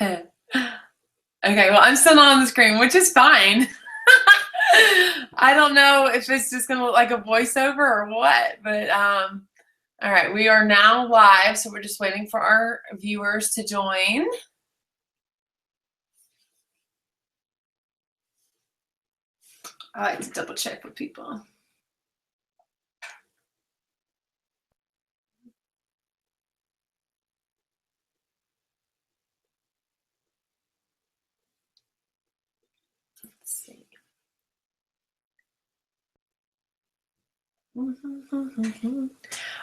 Okay, well, I'm still not on the screen, which is fine. I don't know if it's just going to look like a voiceover or what, but all right, we are now live, so we're just waiting for our viewers to join. I like to double check with people. Let's see.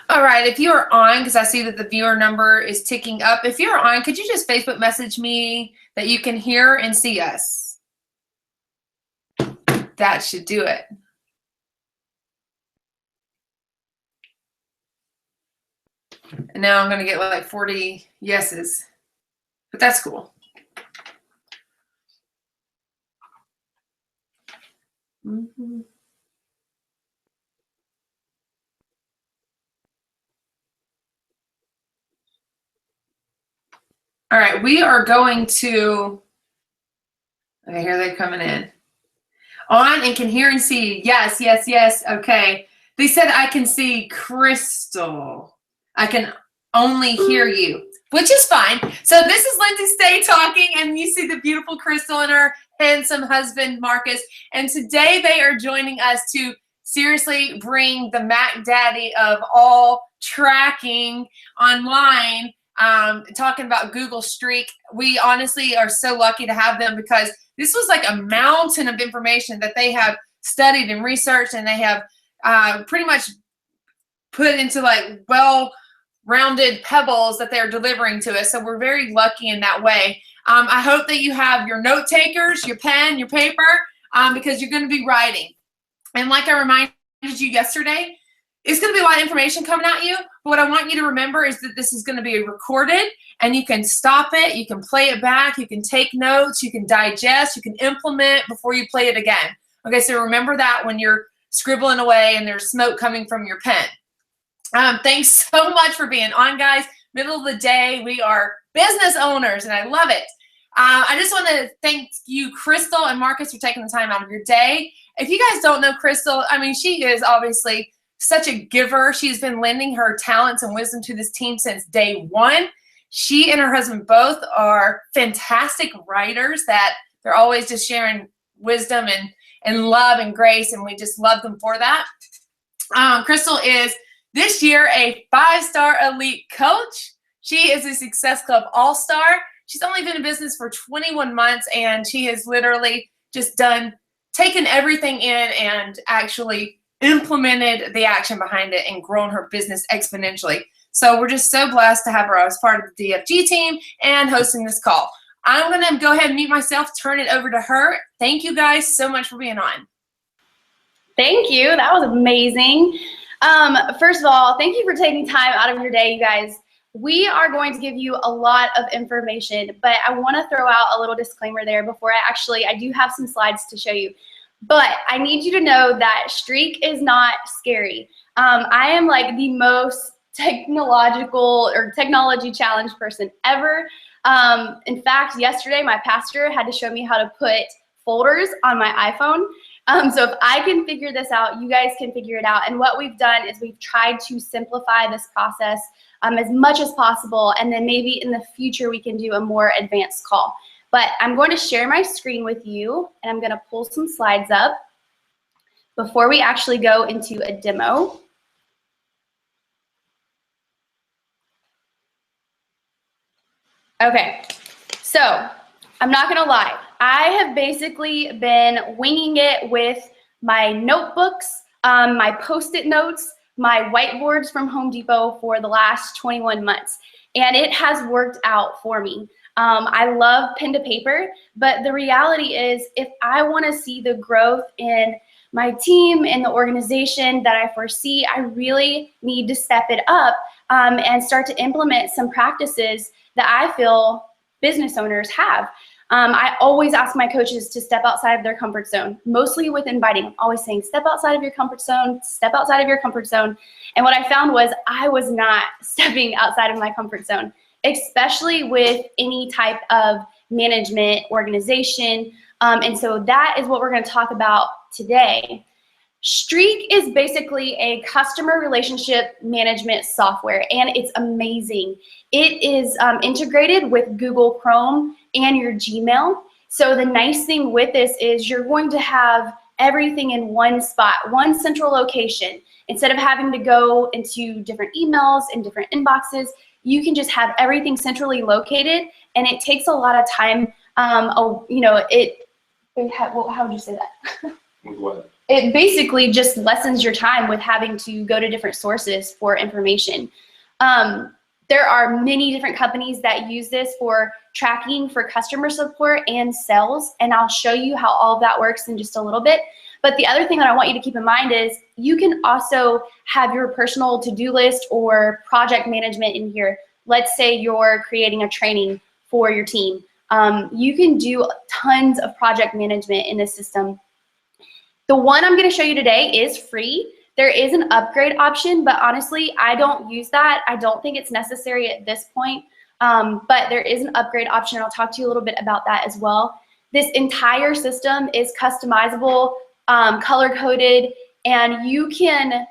All right, if you are on, because I see that the viewer number is ticking up, if you're on, could you just Facebook message me that you can hear and see us? That should do it. And now I'm going to get like 40 yeses, but that's cool. All right, we are going to, okay, here they're coming in. On and can hear and see. Yes, yes, yes. Okay. They said I can see Crystal. I can only hear you, which is fine. So this is Lindsay Stay talking, and you see the beautiful Crystal and her handsome husband, Marcus. And today they are joining us to seriously bring the Mac Daddy of all tracking online, talking about Google Streak. We honestly are so lucky to have them because this was like a mountain of information that they have studied and researched, and they have pretty much put into like well-rounded pebbles that they're delivering to us. So we're very lucky in that way. I hope that you have your note takers, your pen, your paper, because you're going to be writing. And like I reminded you yesterday, it's going to be a lot of information coming at you. But what I want you to remember is that this is going to be recorded, and you can stop it, you can play it back, you can take notes, you can digest, you can implement before you play it again. Okay, so remember that when you're scribbling away and there's smoke coming from your pen. Thanks so much for being on, guys. Middle of the day, we are business owners, and I love it. I just want to thank you, Crystal and Marcus, for taking the time out of your day. If you guys don't know Crystal, I mean, she is obviously such a giver. She's been lending her talents and wisdom to this team since day one. She and her husband both are fantastic writers that they're always just sharing wisdom and love and grace, and we just love them for that. Crystal is this year a 5-star elite coach. She is a Success Club All-Star. She's only been in business for 21 months, and she has literally just taken everything in and actually implemented the action behind it and grown her business exponentially. So we're just so blessed to have her as part of the DFG team and hosting this call. I'm going to go ahead and mute myself, turn it over to her. Thank you guys so much for being on. Thank you. That was amazing. First of all, thank you for taking time out of your day, you guys. We are going to give you a lot of information, but I want to throw out a little disclaimer there before I do have some slides to show you. But I need you to know that Streak is not scary. I am like the most technology challenged person ever. In fact, yesterday my pastor had to show me how to put folders on my iPhone. So if I can figure this out, you guys can figure it out. And what we've done is we've tried to simplify this process as much as possible. And then maybe in the future, we can do a more advanced call. But I'm going to share my screen with you, and I'm going to pull some slides up before we actually go into a demo. Okay, so I'm not going to lie. I have basically been winging it with my notebooks, my Post-it notes, my whiteboards from Home Depot for the last 21 months. And it has worked out for me. I love pen to paper, but the reality is if I want to see the growth in my team and the organization that I foresee, I really need to step it up and start to implement some practices that I feel business owners have. I always ask my coaches to step outside of their comfort zone, mostly with inviting. I'm always saying, step outside of your comfort zone, step outside of your comfort zone. And what I found was I was not stepping outside of my comfort zone. especially with any type of management organization. And so that is what we're going to talk about today. Streak is basically a customer relationship management software, and it's amazing. It is integrated with Google Chrome and your Gmail. So the nice thing with this is you're going to have everything in one spot, one central location. Instead of having to go into different emails and different inboxes, you can just have everything centrally located, and it takes a lot of time. How would you say that? What? It basically just lessens your time with having to go to different sources for information. There are many different companies that use this for tracking for customer support and sales, and I'll show you how all of that works in just a little bit. But the other thing that I want you to keep in mind is you can also have your personal to-do list or project management in here. Let's say you're creating a training for your team. You can do tons of project management in this system. The one I'm going to show you today is free. There is an upgrade option, but honestly, I don't use that. I don't think it's necessary at this point, but there is an upgrade option. I'll talk to you a little bit about that as well. This entire system is customizable, color-coded, and you can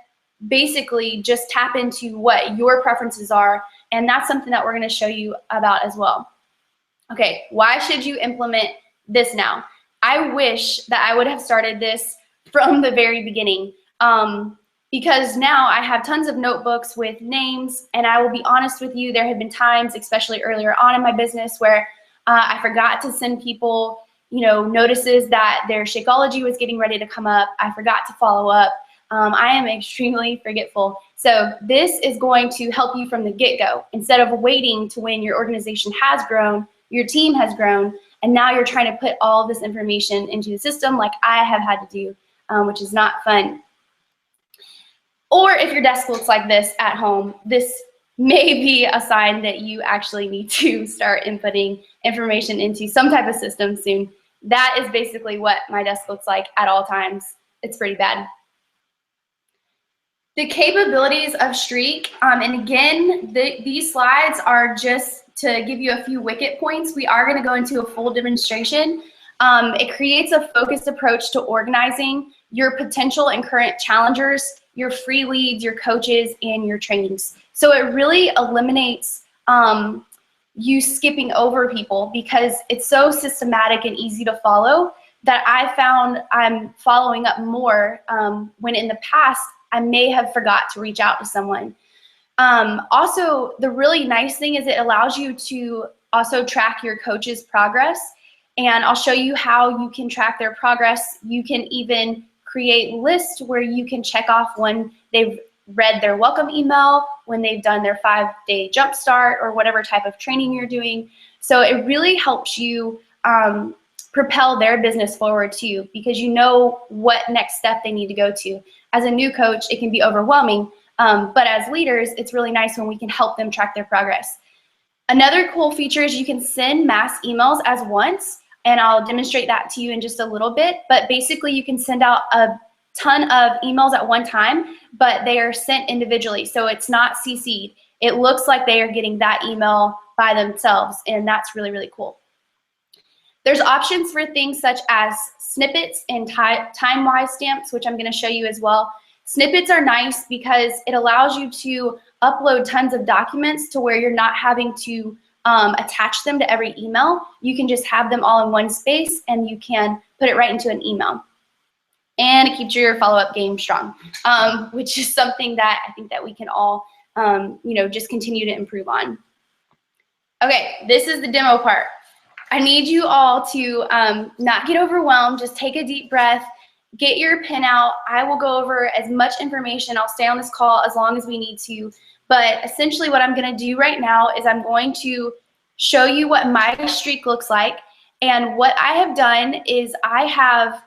basically just tap into what your preferences are, and that's something that we're going to show you about as well. Okay, why should you implement this now? I wish that I would have started this from the very beginning, because now I have tons of notebooks with names, and I will be honest with you, there have been times, especially earlier on in my business, where I forgot to send people, notices that their Shakeology was getting ready to come up. I forgot to follow up. I am extremely forgetful. So this is going to help you from the get-go. Instead of waiting to when your organization has grown, your team has grown, and now you're trying to put all of this information into the system like I have had to do, which is not fun. Or if your desk looks like this at home, this may be a sign that you actually need to start inputting information into some type of system soon. That is basically what my desk looks like at all times. It's pretty bad. The capabilities of Streak, and again, these slides are just to give you a few wicket points. We are going to go into a full demonstration. It creates a focused approach to organizing your potential and current challengers, your free leads, your coaches, and your trainings. So it really eliminates you skipping over people, because it's so systematic and easy to follow that I found I'm following up more when in the past I may have forgot to reach out to someone. Also, the really nice thing is it allows you to also track your coach's progress, and I'll show you how you can track their progress. You can even create lists where you can check off when they've read their welcome email, when they've done their 5-day jump start, or whatever type of training you're doing. So it really helps you propel their business forward too, because you know what next step they need to go to. As a new coach, it can be overwhelming, but as leaders, it's really nice when we can help them track their progress. Another cool feature is you can send mass emails as once, and I'll demonstrate that to you in just a little bit, but basically you can send out a ton of emails at one time, but they are sent individually, so it's not CC'd. It looks like they are getting that email by themselves, and that's really, really cool. There's options for things such as snippets and time-wise stamps, which I'm going to show you as well. Snippets are nice because it allows you to upload tons of documents to where you're not having to attach them to every email. You can just have them all in one space, and you can put it right into an email. And it keeps your follow-up game strong, which is something that I think that we can all, just continue to improve on. Okay, this is the demo part. I need you all to not get overwhelmed. Just take a deep breath, get your pen out. I will go over as much information. I'll stay on this call as long as we need to. But essentially what I'm going to do right now is I'm going to show you what my streak looks like. And what I have done is I have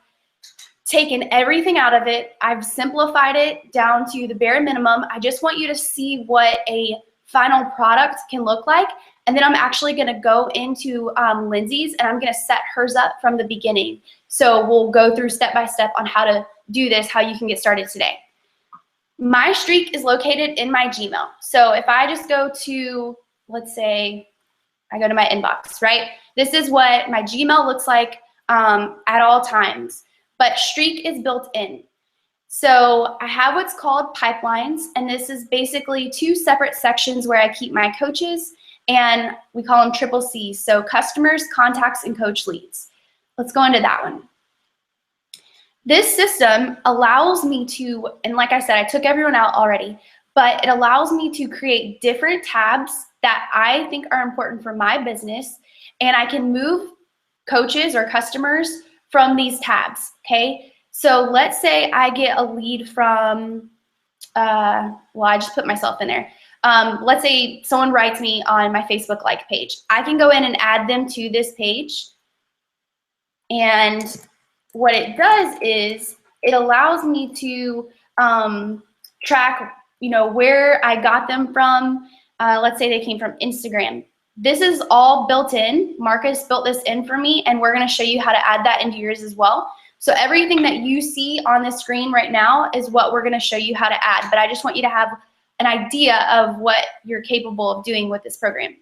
taken everything out of it. I've simplified it down to the bare minimum. I just want you to see what a final product can look like. And then I'm actually going to go into Lindsay's, and I'm going to set hers up from the beginning. So we'll go through step by step on how to do this, how you can get started today. My streak is located in my Gmail. So if I just go to let's say I go to my inbox, right? This is what my Gmail looks like at all times, but Streak is built in. So I have what's called pipelines, and this is basically 2 separate sections where I keep my coaches, and we call them triple C's, so customers, contacts, and coach leads. Let's go into that one. This system allows me to, and like I said, I took everyone out already, but it allows me to create different tabs that I think are important for my business, and I can move coaches or customers from these tabs, okay? So let's say I get a lead from, well, I just put myself in there. Let's say someone writes me on my Facebook like page. I can go in and add them to this page. And what it does is it allows me to track, where I got them from. Let's say they came from Instagram. This is all built in. Marcus built this in for me, and we're going to show you how to add that into yours as well. So everything that you see on the screen right now is what we're going to show you how to add, but I just want you to have an idea of what you're capable of doing with this program.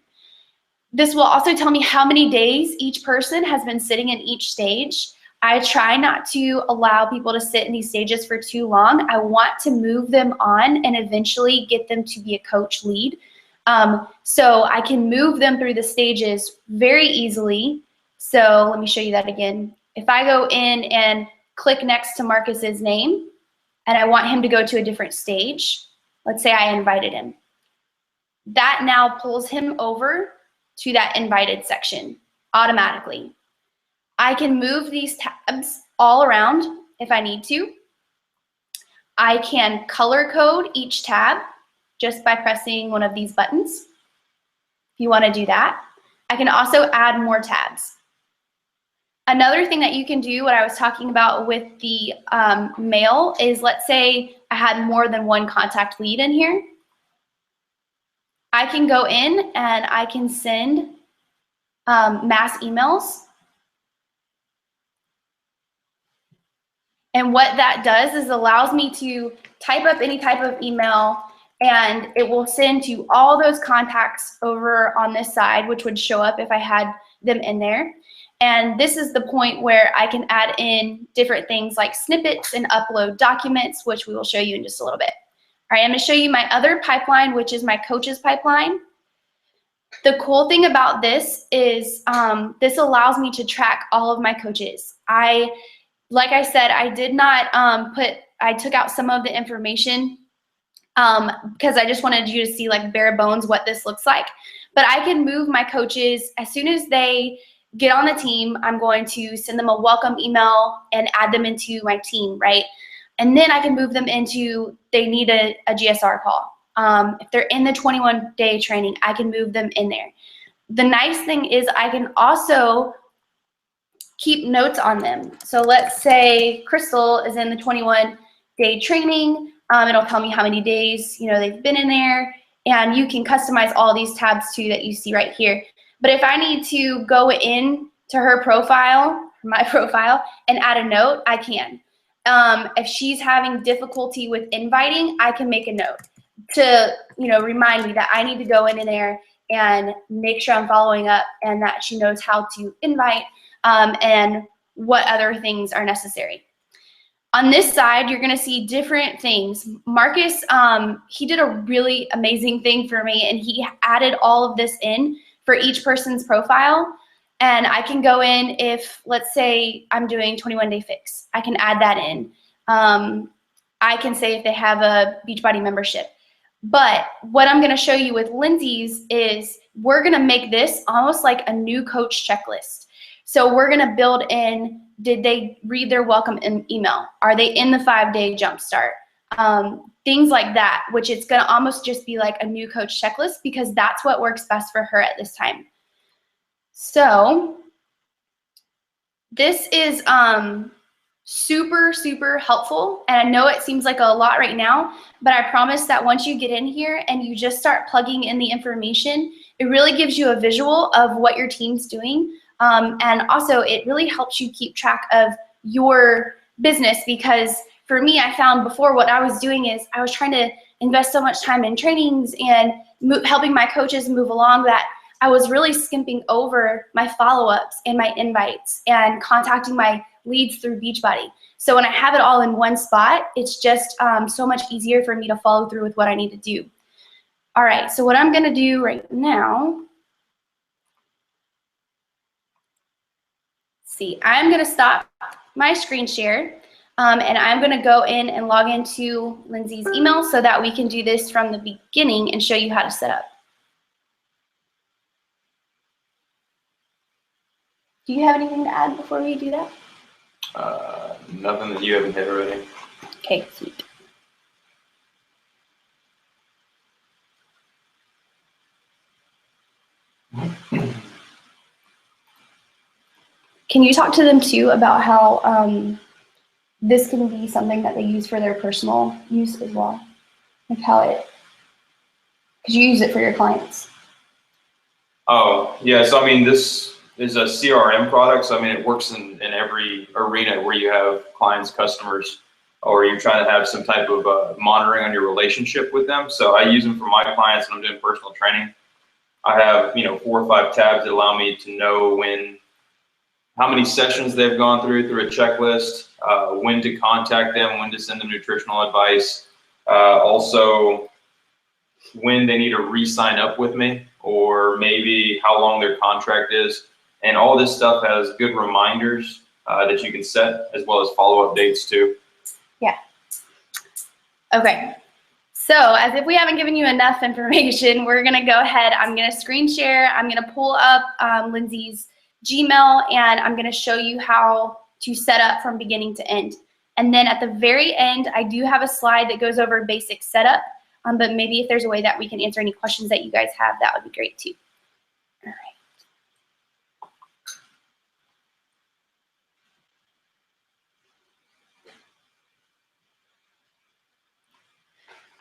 This will also tell me how many days each person has been sitting in each stage. I try not to allow people to sit in these stages for too long. I want to move them on and eventually get them to be a coach lead. So I can move them through the stages very easily. So let me show you that again. If I go in and click next to Marcus's name and I want him to go to a different stage, let's say I invited him. That now pulls him over to that invited section automatically. I can move these tabs all around if I need to. I can color code each tab just by pressing one of these buttons. If you want to do that. I can also add more tabs. Another thing that you can do, what I was talking about with the mail, is let's say I had more than one contact lead in here. I can go in and I can send mass emails. And what that does is allows me to type up any type of email, and it will send to all those contacts over on this side, which would show up if I had them in there. And this is the point where I can add in different things like snippets and upload documents, which we will show you in just a little bit. All right, I'm going to show you my other pipeline, which is my coaches pipeline. The cool thing about this is this allows me to track all of my coaches. Like I said, I did not I took out some of the information because I just wanted you to see like bare bones what this looks like. But I can move my coaches as soon as they get on the team. I'm going to send them a welcome email and add them into my team, right? And then I can move them into, they need a GSR call. If they're in the 21-day training, I can move them in there. The nice thing is I can also keep notes on them. So let's say Crystal is in the 21-day training. It'll tell me how many days they've been in there, and you can customize all these tabs too that you see right here. But if I need to go in to her profile, my profile, and add a note, I can. If she's having difficulty with inviting, I can make a note to remind me that I need to go in there and make sure I'm following up and that she knows how to invite and what other things are necessary. On this side, you're going to see different things. Marcus, he did a really amazing thing for me, and he added all of this in for each person's profile. And I can go in if, let's say, I'm doing 21-day fix. I can add that in. I can say if they have a Beachbody membership. But what I'm going to show you with Lindsay's is we're going to make this almost like a new coach checklist. So we're going to build in, did they read their welcome email? Are they in the 5-day jumpstart? Things like that, which it's going to almost just be like a new coach checklist because that's what works best for her at this time. So this is super, super helpful. And I know it seems like a lot right now, but I promise that once you get in here and you just start plugging in the information, it really gives you a visual of what your team's doing. And also it really helps you keep track of your business, because for me, I found before what I was doing is I was trying to invest so much time in trainings and helping my coaches move along that I was really skimping over my follow-ups and my invites and contacting my leads through Beachbody. So when I have it all in one spot, it's just so much easier for me to follow through with what I need to do. All right, so what I'm gonna do right now, see, I'm gonna stop my screen share and I'm gonna go in and log into Lindsay's email so that we can do this from the beginning and show you how to set up. Do you have anything to add before we do that? Nothing that you haven't hit already. Okay, sweet. Can you talk to them too about how this can be something that they use for their personal use as well? Like how because you use it for your clients. Oh, yeah, so I mean, this is a CRM product, so I mean, it works in every arena where you have clients, customers, or you're trying to have some type of monitoring on your relationship with them. So I use them for my clients when I'm doing personal training. I have, 4 or 5 tabs that allow me to know how many sessions they've gone through a checklist, when to contact them, when to send them nutritional advice, also when they need to re-sign up with me, or maybe how long their contract is. And all this stuff has good reminders that you can set, as well as follow-up dates too. Yeah. Okay. So as if we haven't given you enough information, we're gonna go ahead, I'm gonna screen share, I'm gonna pull up Lindsay's Gmail, and I'm gonna show you how to set up from beginning to end. And then at the very end, I do have a slide that goes over basic setup, but maybe if there's a way that we can answer any questions that you guys have, that would be great too. All right.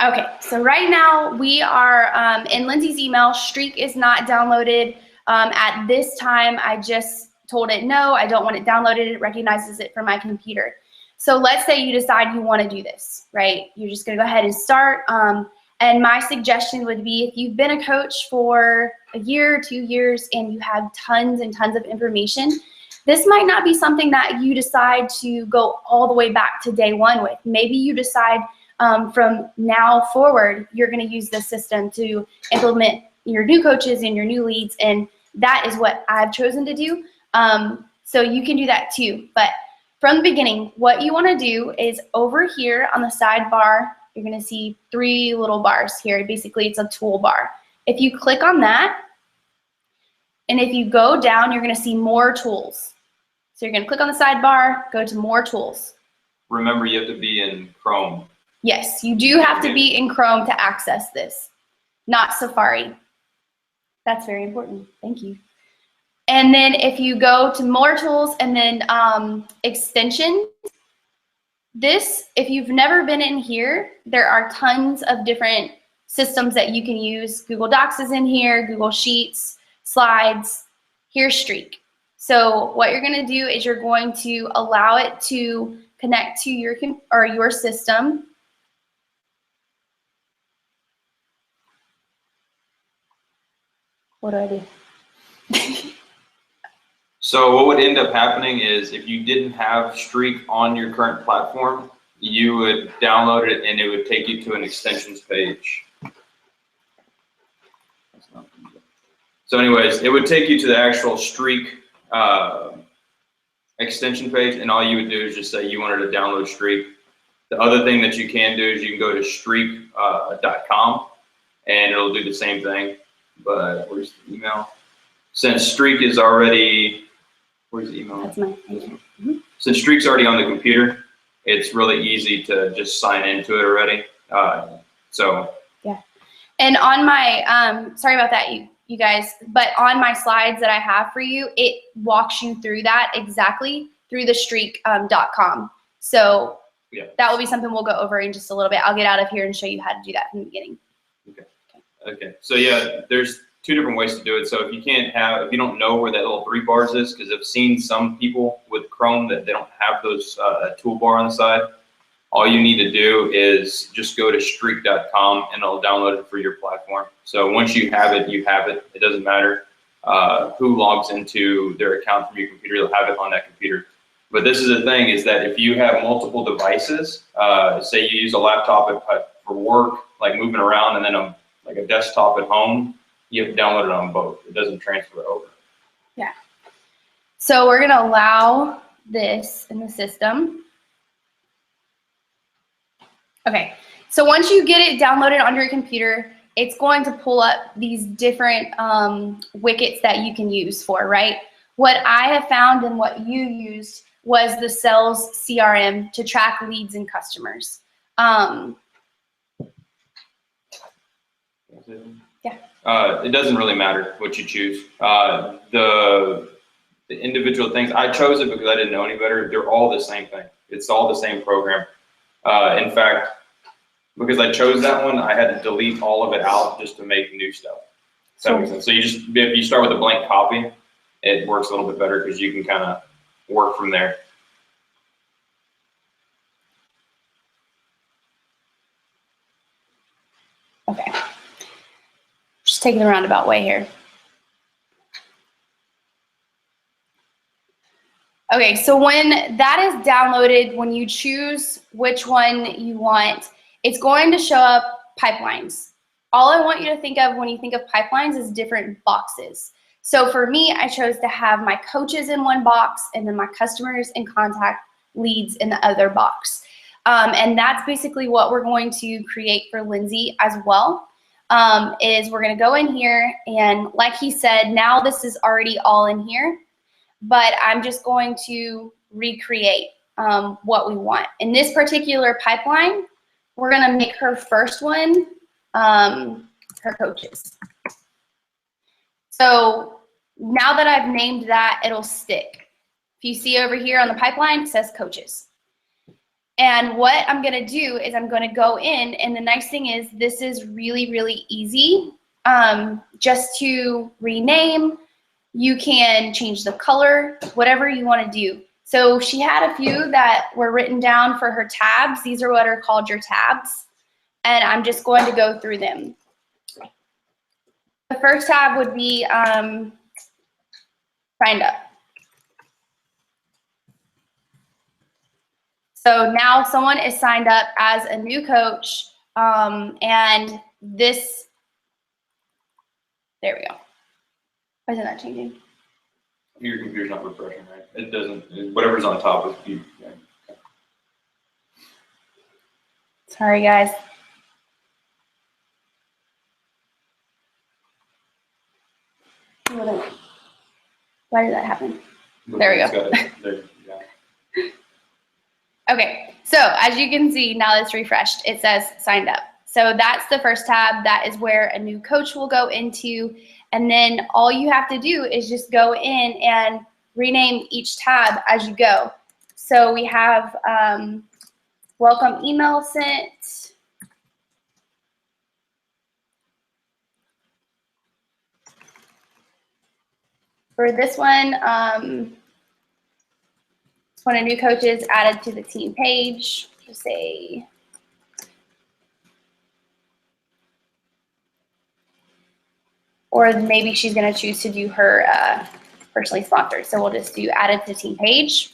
Okay, so right now we are in Lindsay's email. Streak is not downloaded. At this time, I just told it no, I don't want it downloaded. It recognizes it from my computer. So let's say you decide you want to do this, right? You're just going to go ahead and start. And my suggestion would be, if you've been a coach for a year, 2 years, and you have tons and tons of information, this might not be something that you decide to go all the way back to day one with. Maybe you decide from now forward, you're going to use this system to implement your new coaches and your new leads, and that is what I've chosen to do. So you can do that too. But from the beginning, what you want to do is over here on the sidebar, you're going to see 3 little bars here. Basically, it's a toolbar. If you click on that, and if you go down, you're going to see more tools. So you're going to click on the sidebar, go to more tools. Remember, you have to be in Chrome. Yes, you do have to be in Chrome to access this, not Safari. That's very important. Thank you. And then if you go to more tools and then extensions, this, if you've never been in here, there are tons of different systems that you can use. Google Docs is in here, Google Sheets, Slides, here's Streak. So what you're going to do is you're going to allow it to connect to your system. What do I do? So what would end up happening is, if you didn't have Streak on your current platform, you would download it and it would take you to an extensions page. So anyways, it would take you to the actual Streak extension page, and all you would do is just say you wanted to download Streak. The other thing that you can do is you can go to streak.com and it'll do the same thing. But where's the email? Since Streak is already, where's the email? That's mine. Mm-hmm. Since Streak's already on the computer, it's really easy to just sign into it already. Yeah. And on my, sorry about that, you guys, but on my slides that I have for you, it walks you through that exactly through the streak.com. So yeah, that will be something we'll go over in just a little bit. I'll get out of here and show you how to do that from the beginning. Okay. So yeah, there's 2 different ways to do it. So if you don't know where that little 3 bars is, because I've seen some people with Chrome that they don't have those toolbar on the side. all you need to do is just go to streak.com and it'll download it for your platform. So once you have it, you have it. It doesn't matter who logs into their account from your computer, they'll have it on that computer. But this is the thing, is that if you have multiple devices, say you use a laptop for work, like moving around, and then like a desktop at home, you have to download it on both. It doesn't transfer over. Yeah. So we're going to allow this in the system. Okay. So once you get it downloaded onto your computer, it's going to pull up these different wickets that you can use for, right? What I have found and what you used was the sales CRM to track leads and customers. Yeah. It doesn't really matter what you choose. The individual things, I chose it because I didn't know any better. They're all the same thing. It's all the same program. In fact, because I chose that one, I had to delete all of it out just to make new stuff. Does that make sense? So if you start with a blank copy, it works a little bit better because you can kind of work from there. Okay. Just taking the roundabout way here. Okay, so when that is downloaded, when you choose which one you want, it's going to show up pipelines. All I want you to think of when you think of pipelines is different boxes. So for me, I chose to have my coaches in one box and then my customers and contact leads in the other box. And that's basically what we're going to create for Lindsay as well, is we're going to go in here and like he said, now this is already all in here, but I'm just going to recreate what we want. In this particular pipeline, we're going to make her first one her coaches. So now that I've named that, it'll stick. If you see over here on the pipeline, it says coaches. And what I'm going to do is I'm going to go in, and the nice thing is this is really, really easy just to rename. You can change the color, whatever you want to do. So she had a few that were written down for her tabs. These are what are called your tabs. And I'm just going to go through them. The first tab would be signed up. So now someone is signed up as a new coach, and this, there we go. Why isn't that changing? Your computer's not refreshing, right? It doesn't, whatever's on top is you. Yeah. Sorry, guys. Why did that happen? There we go. There, yeah. Okay, so as you can see, now that it's refreshed, it says signed up. So that's the first tab. That is where a new coach will go into. And then all you have to do is just go in and rename each tab as you go. So we have welcome email sent. For this one, when a new coach is added to the team page, just say, or maybe she's going to choose to do her personally sponsored. So we'll just do added to team page.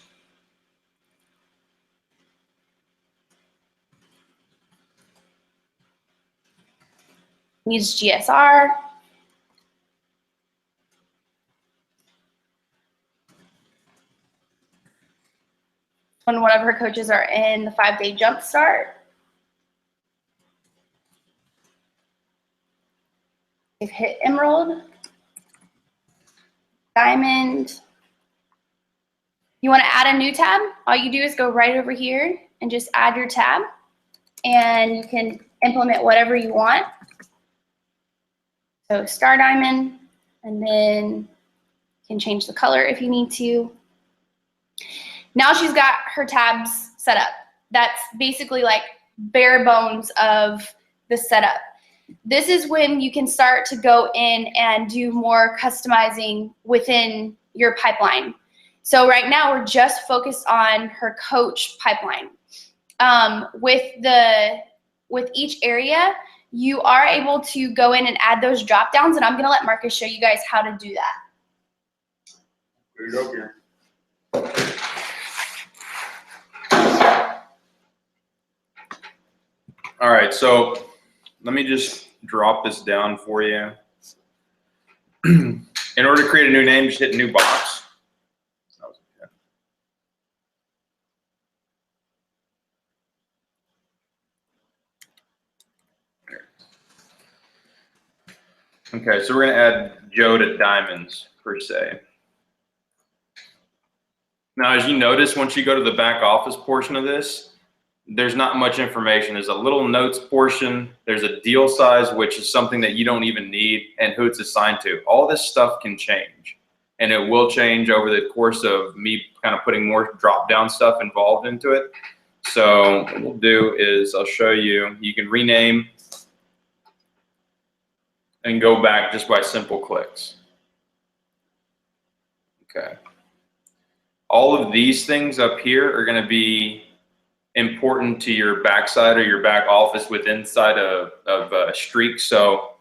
Needs GSR. When one of her coaches are in the 5-day jump start. They've hit Emerald, Diamond. You want to add a new tab? All you do is go right over here and just add your tab, and you can implement whatever you want. So Star Diamond, and then you can change the color if you need to. Now she's got her tabs set up. That's basically like bare bones of the setup. This is when you can start to go in and do more customizing within your pipeline. So right now we're just focused on her coach pipeline. with each area, you are able to go in and add those drop downs, and I'm gonna let Marcus show you guys how to do that. Here you go, Karen. All right, so let me just drop this down for you. In order to create a new name, just hit new box. Okay, so we're going to add Joe to diamonds, per se. Now, as you notice, once you go to the back office portion of this, there's not much information. There's a little notes portion. There's a deal size, which is something that you don't even need, and who it's assigned to. All this stuff can change, and it will change over the course of me kind of putting more drop-down stuff involved into it. So what we'll do is I'll show you. You can rename and go back just by simple clicks. Okay. All of these things up here are going to be important to your backside or your back office with inside of Streak. So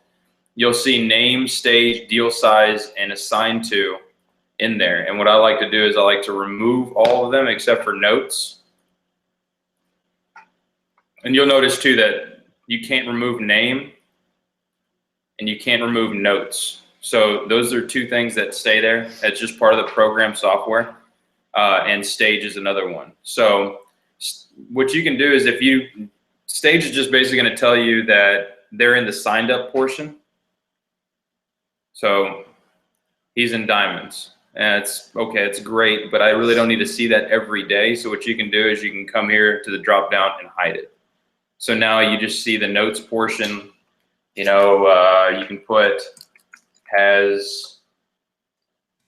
you'll see name, stage, deal size, and assigned to in there. And what I like to do is I like to remove all of them except for notes. And you'll notice too that you can't remove name and you can't remove notes. So those are two things that stay there. It's just part of the program software. And stage is another one. So what you can do is stage is just basically going to tell you that they're in the signed up portion. So he's in diamonds. And it's okay, it's great, but I really don't need to see that every day. So what you can do is you can come here to the drop down and hide it. So now you just see the notes portion. You know, you can put has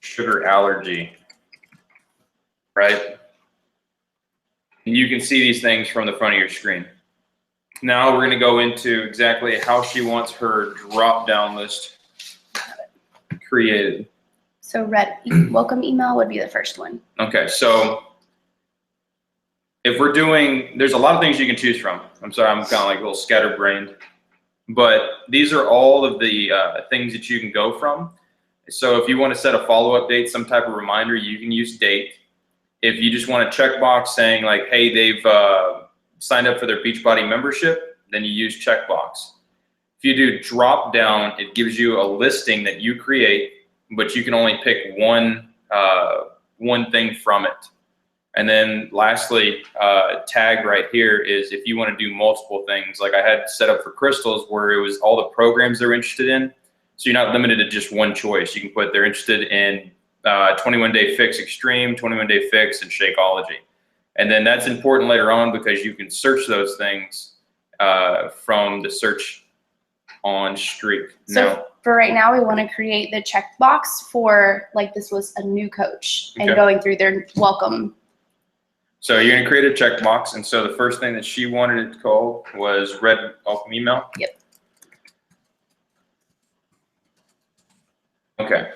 sugar allergy, right? And you can see these things from the front of your screen. Now we're going to go into exactly how she wants her drop-down list created. So red welcome email would be the first one. Okay, so if we're doing, there's a lot of things you can choose from. I'm sorry, I'm kind of like a little scatterbrained. But these are all of the things that you can go from. So if you want to set a follow-up date, some type of reminder, you can use date. If you just want a checkbox saying like, hey, they've signed up for their Beachbody membership, then you use checkbox. If you do drop down, it gives you a listing that you create, but you can only pick one thing from it. And then lastly, tag right here is if you want to do multiple things, like I had set up for crystals where it was all the programs they're interested in. So you're not limited to just one choice. You can put they're interested in 21-day fix extreme, 21-day fix, and Shakeology. And then that's important later on because you can search those things from the search on Streak. So now, for right now, we want to create the checkbox for like this was a new coach and going through their welcome. So you're going to create a checkbox. And so the first thing that she wanted it to call was red welcome email. Yep. Okay.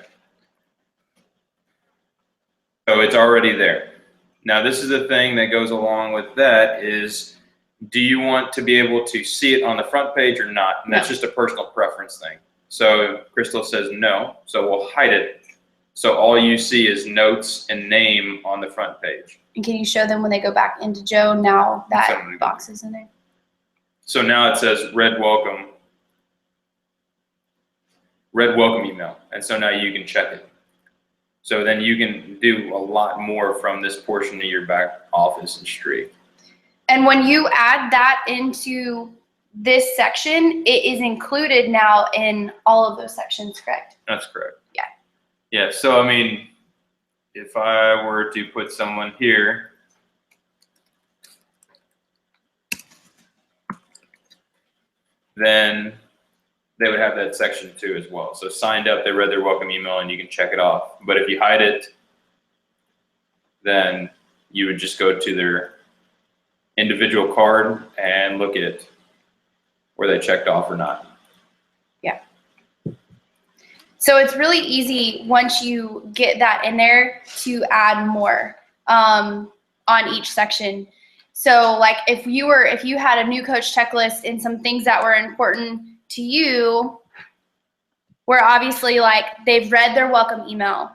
So it's already there. Now this is the thing that goes along with that is, do you want to be able to see it on the front page or not? And that's just a personal preference thing. So Crystal says no, so we'll hide it. So all you see is notes and name on the front page. And can you show them when they go back into Joe now that box is in there? So now it says red welcome email. And so now you can check it. So then you can do a lot more from this portion of your back office and Streak. And when you add that into this section, it is included now in all of those sections, correct? That's correct. Yeah. Yeah, so I mean, if I were to put someone here, then they would have that section too as well. So signed up, they read their welcome email, and you can check it off. But if you hide it, then you would just go to their individual card and look at where they checked off or not. Yeah. So it's really easy once you get that in there to add more on each section. So like if you had a new coach checklist and some things that were important to you, where obviously like they've read their welcome email,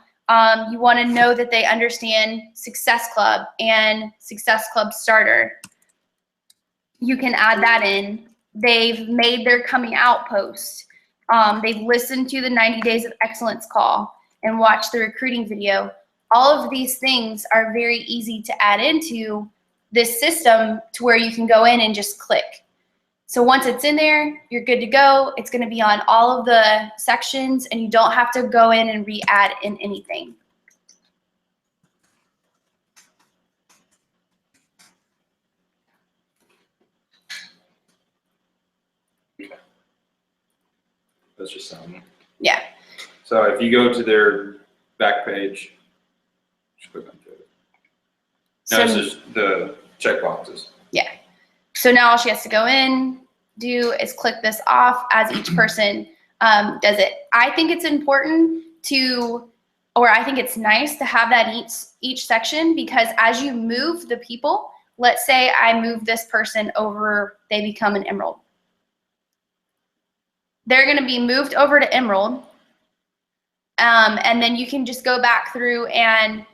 you want to know that they understand Success Club and Success Club Starter. You can add that in. They've made their coming out post. They've listened to the 90 Days of Excellence call and watched the recruiting video. All of these things are very easy to add into this system to where you can go in and just click. So once it's in there, you're good to go. It's going to be on all of the sections, and you don't have to go in and re-add in anything. That's just something. Yeah. So if you go to their back page, just click onto it. No, this is the checkboxes. Yeah. So now all she has to go in, do is click this off as each person does it. I think it's important to, or I think it's nice to have that in each section, because as you move the people, let's say I move this person over, they become an Emerald. They're going to be moved over to Emerald, and then you can just go back through and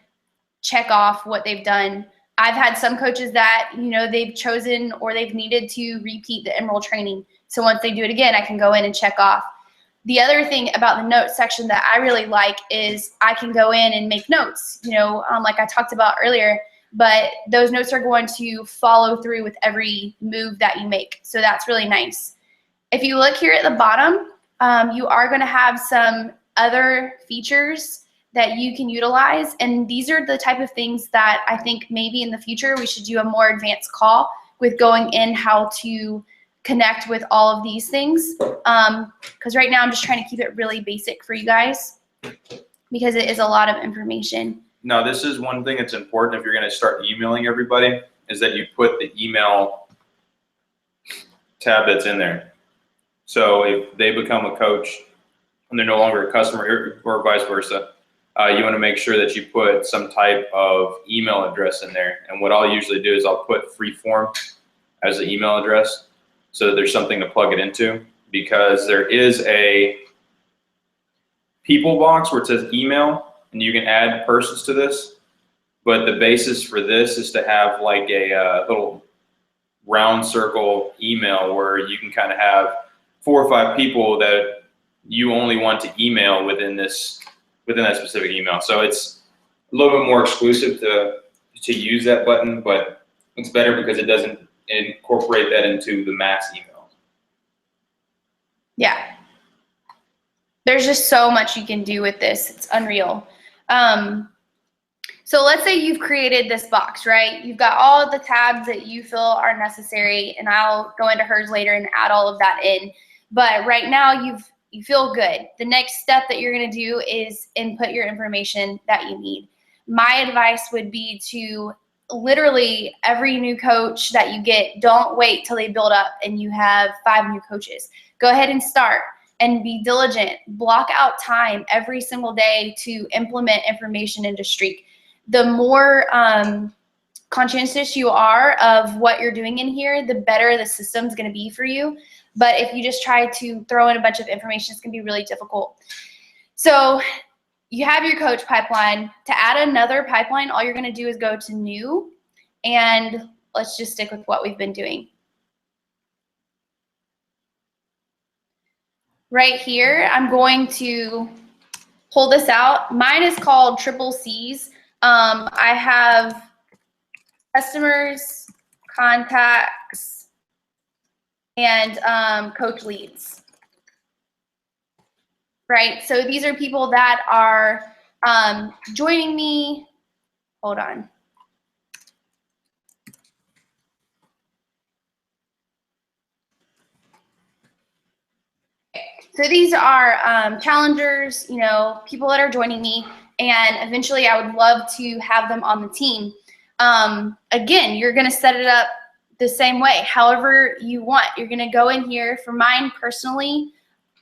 check off what they've done. I've had some coaches that, you know, they've chosen or they've needed to repeat the Emerald training. So once they do it again, I can go in and check off. The other thing about the notes section that I really like is I can go in and make notes, you know, like I talked about earlier, but those notes are going to follow through with every move that you make. So that's really nice. If you look here at the bottom, you are going to have some other features that you can utilize, and these are the type of things that I think maybe in the future we should do a more advanced call with going in how to connect with all of these things, because right now I'm just trying to keep it really basic for you guys because it is a lot of information. Now, this is one thing that's important if you're going to start emailing everybody, is that you put the email tab that's in there. So if they become a coach and they're no longer a customer, or vice versa, you want to make sure that you put some type of email address in there. And what I'll usually do is I'll put freeform as the email address so that there's something to plug it into, because there is a people box where it says email and you can add persons to this. But the basis for this is to have like a little round circle email where you can kind of have 4 or 5 people that you only want to email within that specific email. So it's a little bit more exclusive to use that button, but it's better because it doesn't incorporate that into the mass email. Yeah. There's just so much you can do with this. It's unreal. So let's say you've created this box, right? You've got all of the tabs that you feel are necessary, and I'll go into hers later and add all of that in. But right now you feel good. The next step that you're going to do is input your information that you need. My advice would be to literally every new coach that you get, don't wait till they build up and you have 5 new coaches. Go ahead and start and be diligent. Block out time every single day to implement information into Streak. The more conscientious you are of what you're doing in here, the better the system's going to be for you. But if you just try to throw in a bunch of information, it's going to be really difficult. So you have your coach pipeline. To add another pipeline, all you're going to do is go to new, and let's just stick with what we've been doing. Right here, I'm going to pull this out. Mine is called Triple C's. I have customers, contacts, and coach leads. Right, so these are people that are joining me. Hold on. So these are challengers, you know, people that are joining me, and eventually I would love to have them on the team. Again, you're going to set it up the same way, however you want. You're going to go in here. For mine personally,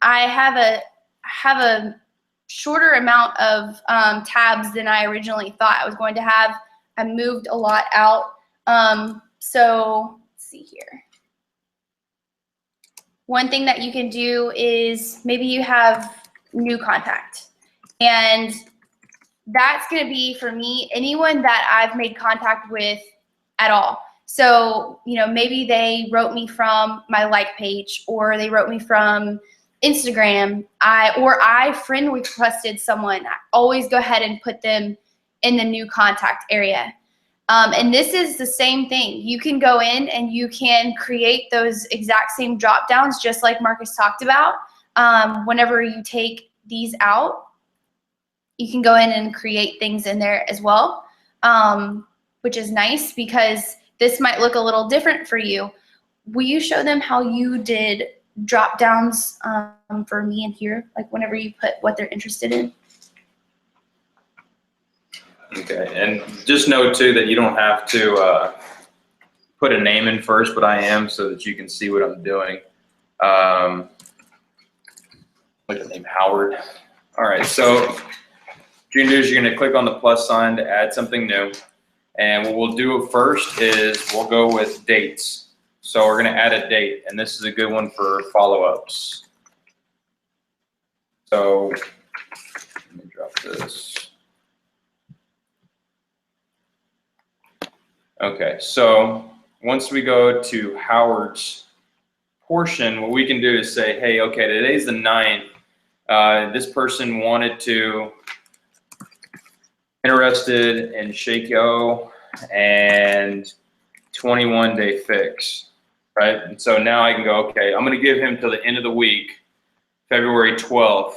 I have a shorter amount of tabs than I originally thought I was going to have. I moved a lot out. So let's see here. One thing that you can do is maybe you have new contact, and that's going to be, for me, anyone that I've made contact with at all. So, you know, maybe they wrote me from my like page, or they wrote me from Instagram, or I friend requested someone. I always go ahead and put them in the new contact area. And this is the same thing. You can go in and you can create those exact same drop downs, just like Marcus talked about. Whenever you take these out, you can go in and create things in there as well, which is nice because this might look a little different for you. Will you show them how you did drop downs for me in here, like whenever you put what they're interested in? Okay, and just note too that you don't have to put a name in first, but I am, so that you can see what I'm doing. Look at the name, Howard. All right, so what you're gonna do is you're gonna click on the plus sign to add something new. And what we'll do first is we'll go with dates. So we're gonna add a date, and this is a good one for follow-ups. So let me drop this. Okay, so once we go to Howard's portion, what we can do is say, hey, okay, today's the 9th. This person wanted to, interested in Shake-O and 21-day fix, right? And so now I can go, okay, I'm gonna give him till the end of the week, February 12th,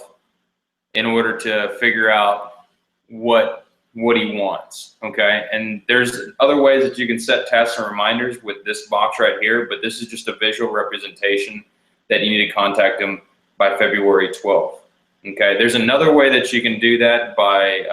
in order to figure out what he wants, okay? And there's other ways that you can set tasks and reminders with this box right here, but this is just a visual representation that you need to contact him by February 12th, okay? There's another way that you can do that by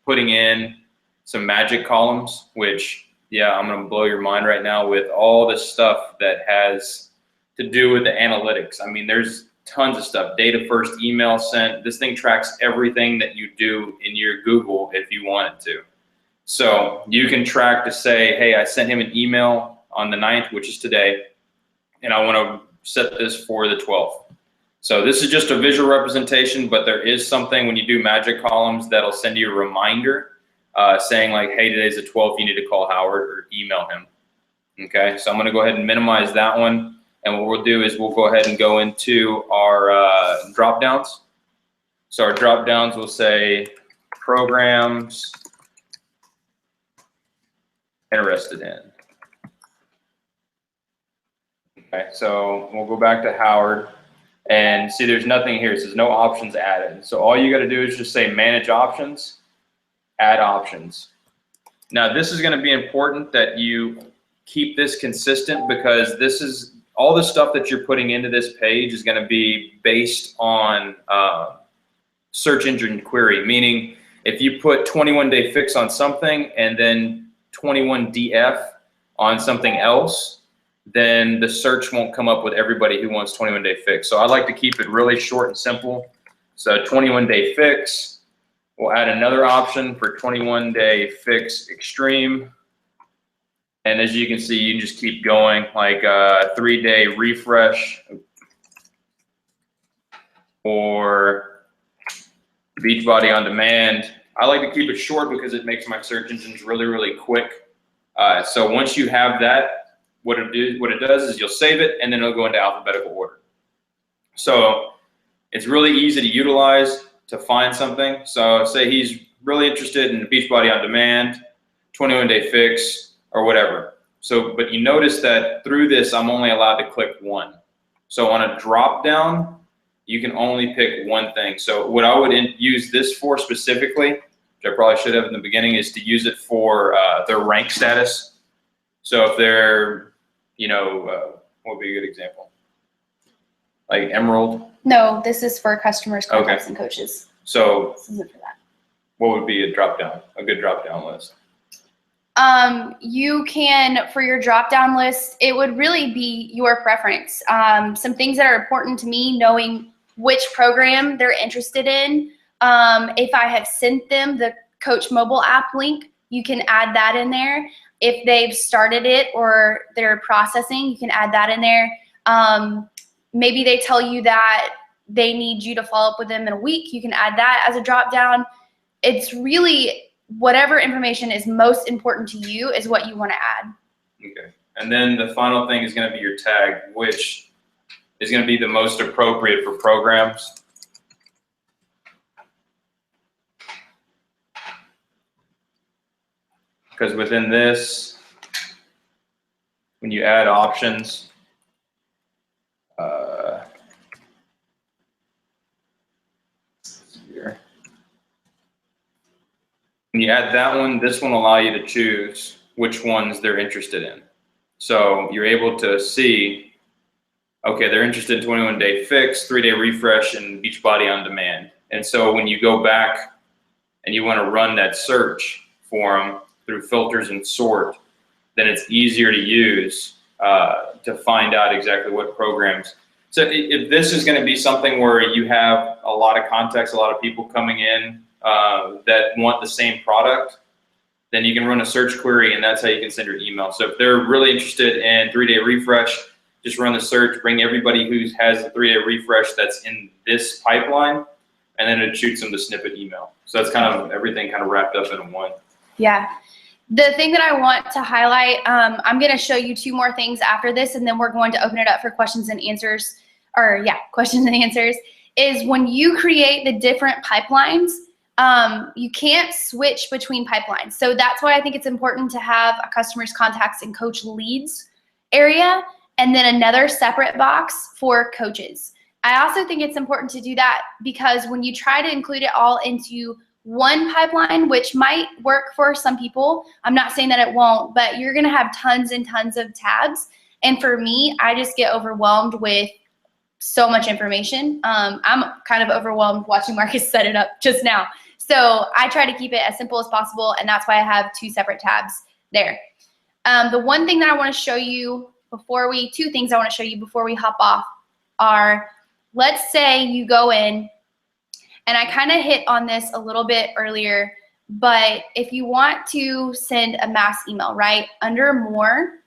putting in some magic columns, which, yeah, I'm gonna blow your mind right now with all this stuff that has to do with the analytics. I mean, there's tons of stuff. Data first, email sent. This thing tracks everything that you do in your Google if you want it to. So you can track to say, hey, I sent him an email on the 9th, which is today, and I want to set this for the 12th. So this is just a visual representation, but there is something when you do magic columns that'll send you a reminder saying like, hey, today's the 12th, you need to call Howard or email him. Okay, so I'm going to go ahead and minimize that one. And what we'll do is we'll go ahead and go into our drop downs. So our drop downs will say programs interested in. Okay, so we'll go back to Howard and see there's nothing here. It says no options added. So all you got to do is just say manage options, add options. Now this is going to be important that you keep this consistent, because this is all the stuff that you're putting into this page is going to be based on search engine query, meaning if you put 21-day fix on something and then 21DF on something else, then the search won't come up with everybody who wants 21-day fix. So I like to keep it really short and simple. So 21-day fix, we'll add another option for 21-day fix extreme. And as you can see, you can just keep going, like 3-day refresh or Beachbody on demand. I like to keep it short because it makes my search engines really, really quick. So once you have that, what it does is you'll save it, and then it'll go into alphabetical order. So it's really easy to utilize to find something. So say he's really interested in Beachbody on demand, 21-day fix, or whatever. So, but you notice that through this, I'm only allowed to click one. So on a drop down, you can only pick one thing. So what I would use this for specifically, which I probably should have in the beginning, is to use it for their rank status. So if they're, you know, what would be a good example? Like Emerald? No, this is for customers, contacts, and coaches. So this isn't for that. What would be a drop down, a good drop down list? You can, for your drop-down list, it would really be your preference. Some things that are important to me, knowing which program they're interested in. If I have sent them the Coach mobile app link you can add that in there. If they've started it or they're processing, you can add that in there. Maybe they tell you that they need you to follow up with them in a week. You can add that as a drop down. It's really whatever information is most important to you is what you want to add. Okay. And then the final thing is going to be your tag, which is going to be the most appropriate for programs. Because within this, when you add options, here. When you add that one, this one will allow you to choose which ones they're interested in. So you're able to see, okay, they're interested in 21-day fix, 3-day refresh, and Beachbody on demand. And so when you go back and you want to run that search for them through filters and sort, then it's easier to use to find out exactly what programs. So if this is going to be something where you have a lot of contacts, a lot of people coming in that want the same product, then you can run a search query, and that's how you can send your email. So if they're really interested in 3-day refresh, just run the search, bring everybody who has a 3-day refresh that's in this pipeline, and then it shoots them the snippet email. So that's kind of everything kind of wrapped up in one. Yeah. The thing that I want to highlight, I'm going to show you 2 more things after this, and then we're going to open it up for questions and answers, questions and answers, is when you create the different pipelines, you can't switch between pipelines. So that's why I think it's important to have a customer's contacts and coach leads area, and then another separate box for coaches. I also think it's important to do that because when you try to include it all into one pipeline, which might work for some people, I'm not saying that it won't, but you're going to have tons and tons of tabs. And for me, I just get overwhelmed with so much information. I'm kind of overwhelmed watching Marcus set it up just now. So I try to keep it as simple as possible, and that's why I have 2 separate tabs there. The one thing that I want to show you before 2 things I want to show you before we hop off are, let's say you go in, and I kind of hit on this a little bit earlier, but if you want to send a mass email, right, under more,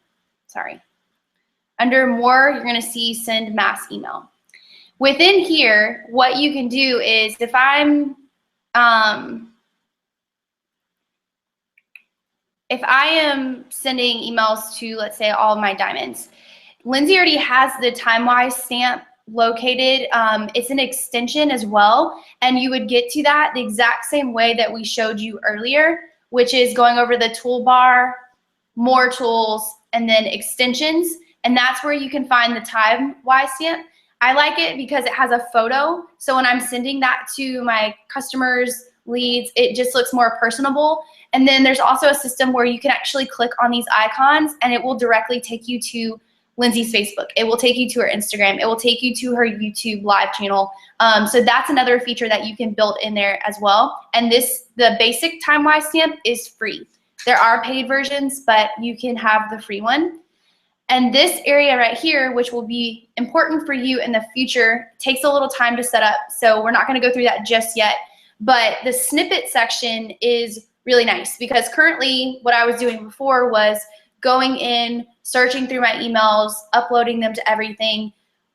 you're going to see send mass email. Within here, what you can do is if I am sending emails to, let's say, all of my diamonds, Lindsay already has the time-wise stamp located. It's an extension as well, and you would get to that the exact same way that we showed you earlier, which is going over the toolbar, more tools, and then extensions, and that's where you can find the time-wise stamp. I like it because it has a photo, so when I'm sending that to my customers, leads, it just looks more personable. And then there's also a system where you can actually click on these icons and it will directly take you to Lindsay's Facebook. It will take you to her Instagram. It will take you to her YouTube live channel. So that's another feature that you can build in there as well. And the basic time-wise stamp is free. There are paid versions, but you can have the free one. And this area right here, which will be important for you in the future, takes a little time to set up. So we're not going to go through that just yet. But the snippet section is really nice because currently what I was doing before was going in, searching through my emails, uploading them to everything.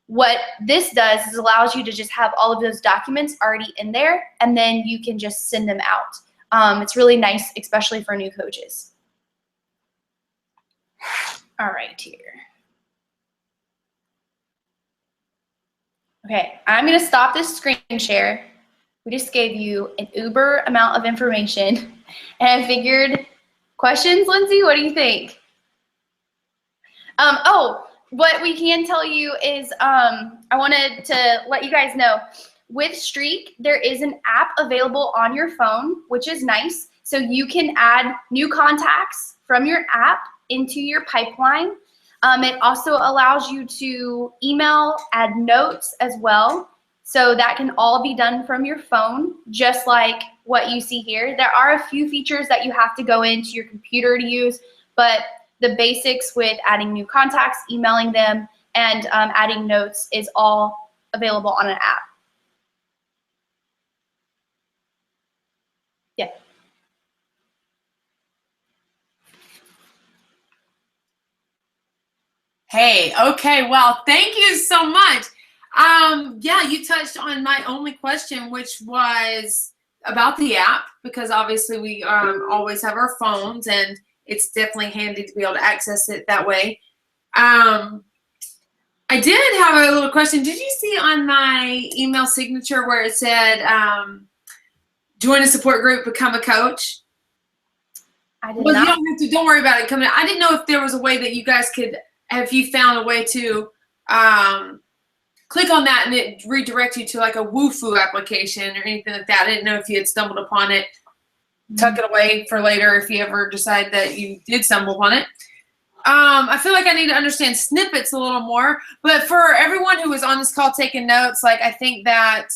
What this does is allows you to just have all of those documents already in there, and then you can just send them out. It's really nice, especially for new coaches. All right, here. Okay, I'm going to stop this screen share. We just gave you an uber amount of information, and I figured, questions, Lindsay? What do you think? What we can tell you is I wanted to let you guys know, with Streak, there is an app available on your phone, which is nice. So you can add new contacts from your app into your pipeline. It also allows you to email, add notes as well. So that can all be done from your phone, just like what you see here. There are a few features that you have to go into your computer to use, but the basics with adding new contacts, emailing them, and adding notes is all available on an app. Yeah. Okay. Well, thank you so much. Yeah, you touched on my only question, which was about the app, because obviously we always have our phones, and it's definitely handy to be able to access it that way. I did have a little question. Did you see on my email signature where it said, join a support group, become a coach? I did Well, not. you don't have to. Don't worry about it coming. I didn't know if there was a way that you guys could, if you found a way to click on that and it redirect you to like a Woofu application or anything like that. I didn't know if you had stumbled upon it. Tuck it away for later if you ever decide that you did stumble upon it. I feel like I need to understand snippets a little more, but for everyone who was on this call taking notes, like I think that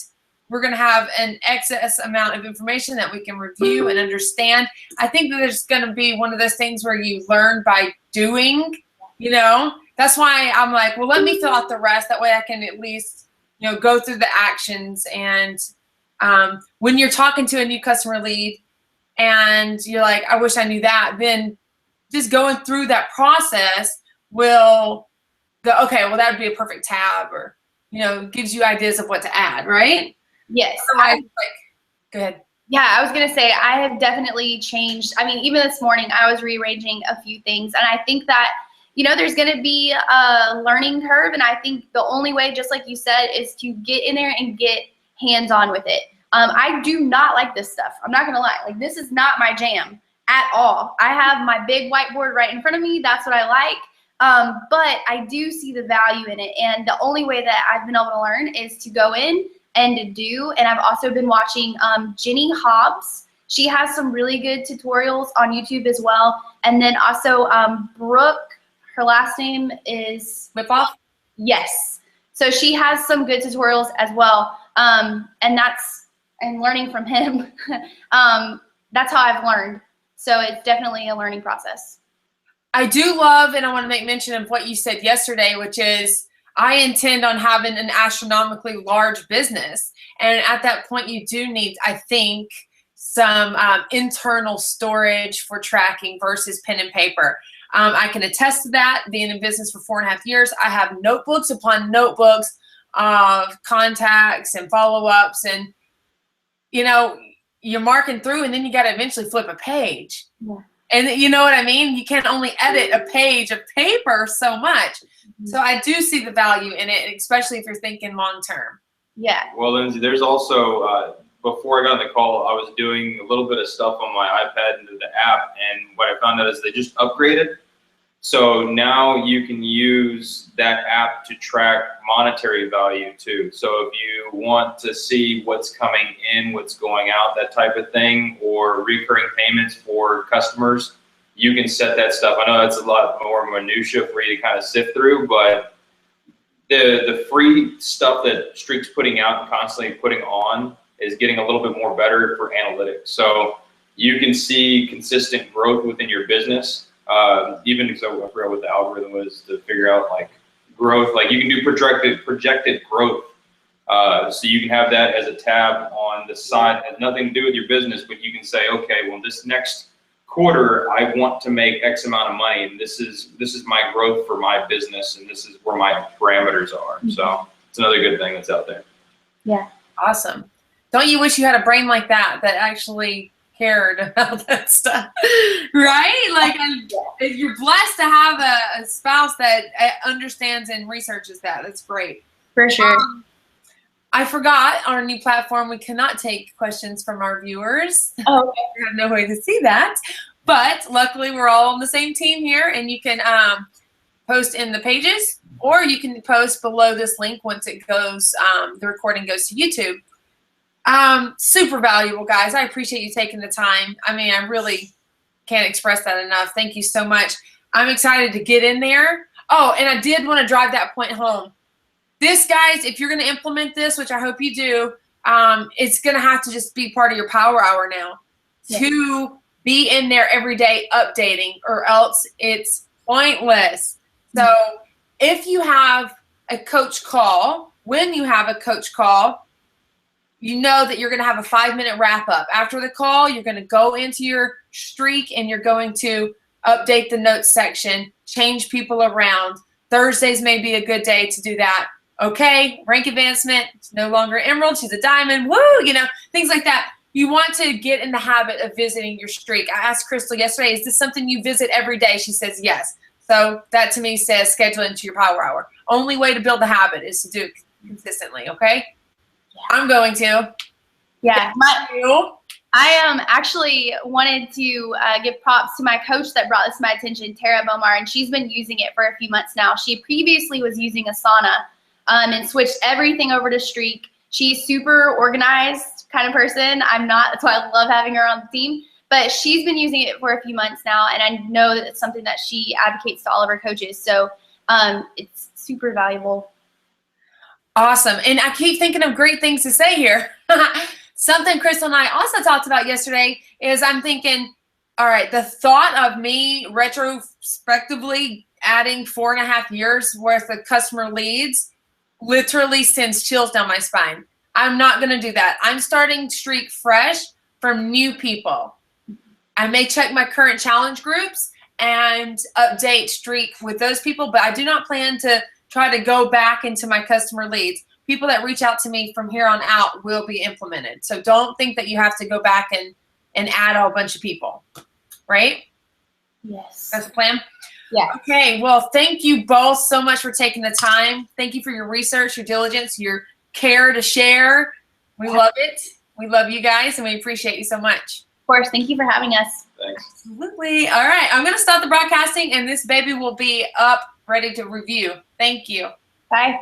we're going to have an excess amount of information that we can review and understand. I think that there's going to be one of those things where you learn by doing, you know. That's why I'm like, well, let me fill out the rest. That way I can at least, you know, go through the actions. And when you're talking to a new customer lead and you're like, I wish I knew that, then just going through that process will go, okay, well, that would be a perfect tab, or, you know, gives you ideas of what to add, right? Yes. Otherwise, go ahead. Yeah, I was going to say, I have definitely changed. I mean, even this morning, I was rearranging a few things, and I think that, you know, there's going to be a learning curve, and I think the only way, just like you said, is to get in there and get hands-on with it. I do not like this stuff. I'm not going to lie. Like, this is not my jam at all. I have my big whiteboard right in front of me. That's what I like. But I do see the value in it, and the only way that I've been able to learn is to go in and to do. And I've also been watching Jenny Hobbs. She has some really good tutorials on YouTube as well. And then also Brooke, her last name is Whipoff? Yes. So she has some good tutorials as well. And learning from him, that's how I've learned. So it's definitely a learning process. I do love, and I want to make mention of what you said yesterday, which is I intend on having an astronomically large business. And at that point, you do need, I think, some internal storage for tracking versus pen and paper. I can attest to that, being in business for 4.5 years. I have notebooks upon notebooks of contacts and follow-ups, and, you know, you're marking through, and then you got to eventually flip a page. Yeah. And you know what I mean? You can only edit a page of paper so much. Mm-hmm. So I do see the value in it, especially if you're thinking long-term. Yeah. Well, Lindsay, there's also, before I got on the call, I was doing a little bit of stuff on my iPad and the app, and what I found out is they just upgraded. So now you can use that app to track monetary value too. So if you want to see what's coming in, what's going out, that type of thing, or recurring payments for customers, you can set that stuff. I know that's a lot more minutia for you to kind of sift through, but the free stuff that Streak's putting out and constantly putting on is getting a little bit more better for analytics. So you can see consistent growth within your business. Even because I forgot what the algorithm was to figure out like growth. Like you can do projected growth. So you can have that as a tab on the side. It has nothing to do with your business, but you can say, okay, well, this next quarter I want to make X amount of money, and this is my growth for my business, and this is where my parameters are. So it's another good thing that's out there. Yeah. Awesome. Don't you wish you had a brain like that actually cared about that stuff, right? Like, you're blessed to have a spouse that understands and researches that. That's great. For sure. I forgot our new platform. We cannot take questions from our viewers. Oh, okay. We have no way to see that. But luckily, we're all on the same team here, and you can post in the pages, or you can post below this link once it goes, the recording goes to YouTube. Super valuable, guys. I appreciate you taking the time. I mean, I really can't express that enough. Thank you so much. I'm excited to get in there. Oh, and I did want to drive that point home. This, guys, if you're going to implement this, which I hope you do, it's going to have to just be part of your power hour now, to be in there every day updating, or else it's pointless. So if you have a coach call, when you have a coach call, you know that you're going to have a 5-minute wrap up. After the call, you're going to go into your streak and you're going to update the notes section, change people around. Thursdays may be a good day to do that. Okay, rank advancement, it's no longer emerald, she's a diamond, woo, you know, things like that. You want to get in the habit of visiting your streak. I asked Crystal yesterday, is this something you visit every day? She says yes. So that to me says schedule into your power hour. Only way to build the habit is to do it consistently, okay? Yeah. I'm going to. Yeah. I actually wanted to give props to my coach that brought this to my attention, Tara Bomar, and she's been using it for a few months now. She previously was using Asana and switched everything over to Streak. She's super organized kind of person. I'm not. That's why I love having her on the team. But she's been using it for a few months now, and I know that it's something that she advocates to all of her coaches. So it's super valuable. Awesome. And I keep thinking of great things to say here. Something Crystal and I also talked about yesterday is I'm thinking, all right, the thought of me retrospectively adding 4.5 years worth of customer leads literally sends chills down my spine. I'm not going to do that. I'm starting Streak fresh from new people. I may check my current challenge groups and update Streak with those people, but I do not plan to try to go back into my customer leads. People that reach out to me from here on out will be implemented. So don't think that you have to go back and add a whole bunch of people, right? Yes. That's the plan? Yeah. Okay, well, thank you both so much for taking the time. Thank you for your research, your diligence, your care to share. We love it. We love you guys, and we appreciate you so much. Of course. Thank you for having us. Thanks. Absolutely. All right, I'm going to stop the broadcasting, and this baby will be up, ready to review. Thank you. Bye.